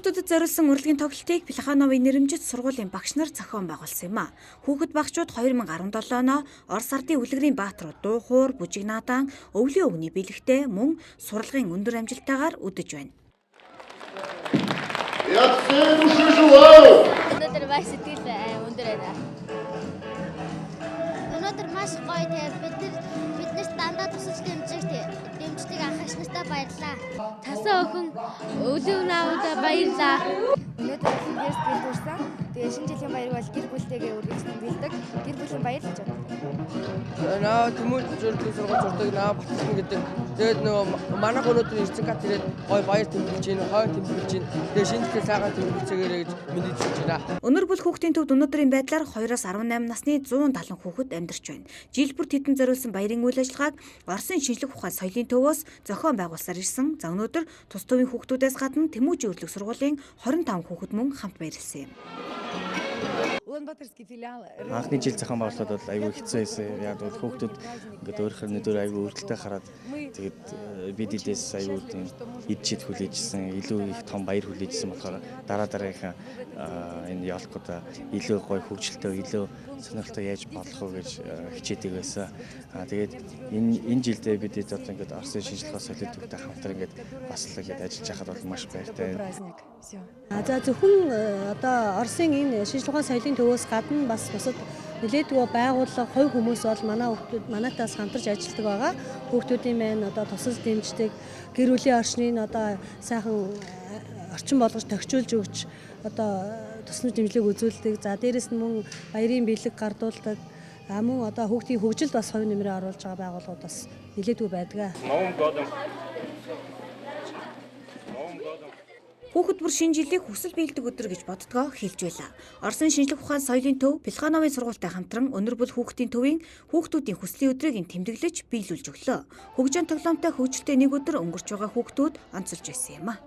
Хүүхдүүдэд зориулсан урлагийн тоглолтыг Плехановын нэрэмжит сургуулийн багш нар зохион байгуулсан юм а. Хүүхэд багшууд 2017 оноо Орос ардын үлгэрийн баатарууд дуу хуур, бүжиг наадан, өвлийн өвгний бэлэгтэй мөн сурлагын өндөр амжилттайгаар үдэж байна. Өнөөдөр маш сэтгэл өндөр байна. Өнөөдөр маш гоё биднэрт дандаа тусаж дэмждэг анхаач нартай баярлалаа. Тасаа охин өлөв наавда баярлалаа. Өнөөдөр ингээс бэлдүүлсэн. Тэгээ шинэ жилийн баярыг бол гэр бүлтэйгээ үргэлжлэн бэлдэг. Гэр бүлийн баярлаж байна. Наа тэмүүл зөвлөлийн сургууль зурдаг наа батлсан гэдэг. Тэгээд нөгөө манайх өнөөдөр ирсэн гат ирээд гой баяр тэмдэглэж байна, хойно тэмдэглэж байна. Тэгээд шинэ жилийн сайхан тэмдэглэцгээгээрэй гэж мэдээж байна. Өнөр бүл хүүхдийн төвд өнөөдрийн байдлаар 2-18 насны 170 хүүхэд амьдарч байна. Жил бүр тэдэнд зориулсан баярын үйл ажиллагааг Оросын шинжлэх ухаан соёлын төвөөс зохион байгуулсаар ирсэн. За өнөөдөр тус төвийн хүүхдүүдээс гадна Тэмүүжийн өрлөг сургуулийн 25 хүүхэд мөн хамт баярлсан юм. Анхны жил зохион байгуулалт бол аюул хэцүү байсан. Яг бол хүүхдүүд ингээд өөрөөр нөдөр аюул өргөлтэй хараад тэгээд бидээс аюул идчихэд хүлээжсэн, илүү их том баяр хүлээжсэн болохоор дараагийнхаа энэ явуулгуудаа илүү гоё хөгжилтэй, илүү сонирхолтой яаж болох вэ гэж хичээдэг байсан. Тэгээд энэ жилдээ бид одоо ингээд Оросын шинжлэх ухааны соёлын төвтэй хамтар ингээд бас л ингээд ажиллаж байхад бол маш баяртай. За зөвхөн одоо Оросын энэ шинжлэх ухааны соёлын төвөөс гадна бас бусад нэлээдгүй байгууллага, хувь хүмүүс бол манайтаас хамтарч ажилладаг байгаа. Хүүхдүүдийн маань одоо тусал дэмждэг, гэр бүлийн орчныг одоо сайхан орчин болгож тохижуулж өгч одоо тусны дэмжлэг үзүүлдэг. За дээрэс нь мөн баярын бэлэг гардуулдаг. Мөн одоо хүүхдийн хөгжилд бас хувь нэмрээ оруулж байгаа байгууллагууд бас нэлээдгүй байдаг. Хүүхэд бүр шинэ жилийг хүсэл биелдэг өдөр гэж боддгоо хэлж байлаа. Оросын шинжлэх ухааны соёлын төв Плехановын сургуультай хамтран өнөр бүл хүүхдийн төвийн хүүхдүүдийн хүслийн өдрийг тэмдэглэж биелүүлж өглөө. Хөгжин тоглоомтой хөгжилтэй нэг өдөр өнгөрч байгаа хүүхдүүд онцолж байсан юм а.